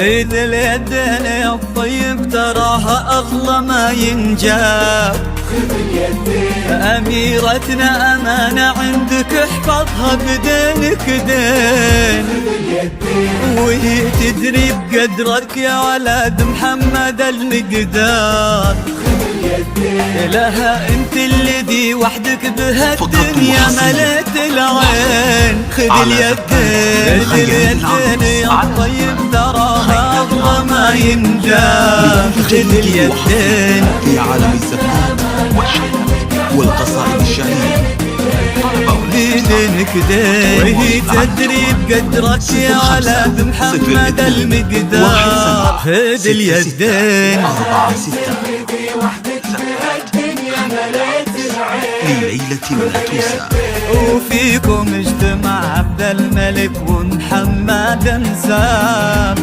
إذ اليدين يا الطيب تراها أغلى ما ينجاب. خذ اليدين أميرتنا أمانة عندك احفظها بدينك دين. خذ اليدين وهي تدري بقدرك يا ولد محمد المقدار. خذ اليدين لها انت الذي وحدك بهالدنيا مليت العين. خذ اليدين خذ اليدين يا الطيب تراها أغلى ما ينجاب. خذ اليدين في عالم الزفات والشعر والقصائد الشعرية. بدينك دين وهي تدري بقدرك يا ولد محمد المقدار. خذ اليدين 4 6 وحدك بهالدنيا مليت العين. لليلة ولا تنسى. وفيكم اجتمع عبد الملك ومحمد انساب.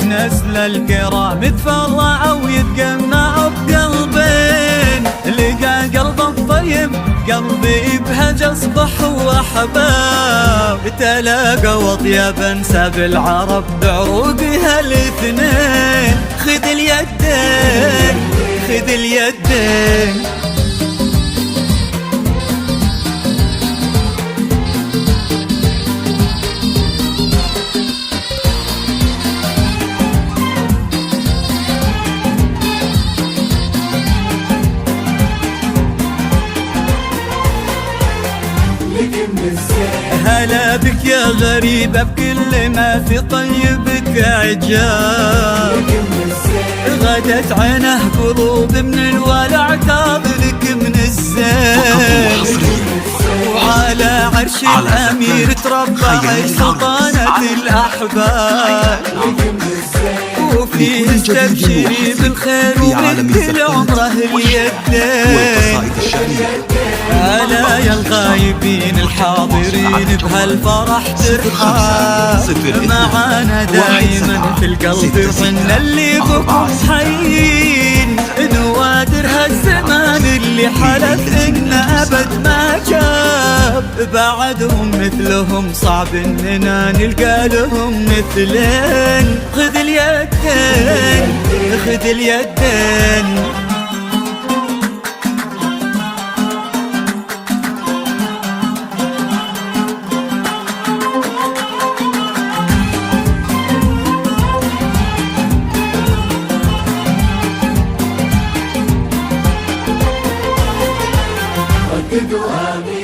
نسل الكرام يتفرعوا ويتجمعوا بقلبين. لقى قلب الطيب قلبي بهج اصبح واحباب. تلاقوا اطيب انساب العرب بعروقها الاثنين. خذ اليدين خذ اليدين هلا بك يا غريبة بكل ما في طيبك عجاب. غدت عينه قلوب من الولع تاضلك من الزين. وعلى عرش الأمير تربع سلطانة الأحباب. وفيه استبشري بالخير ومثل عمره اليدين. ألا يا الغايبين الحاضرين بهالفرح ترحاب. معانا دايما في القلب وحنا اللي بكم حيين. نوادر هالزمان اللي حلف إن أبد ما جاب. بعدهم مثلهم صعب إننا نلقى لهم مثلين. خذ اليدين خذ اليدين رددوا آمين.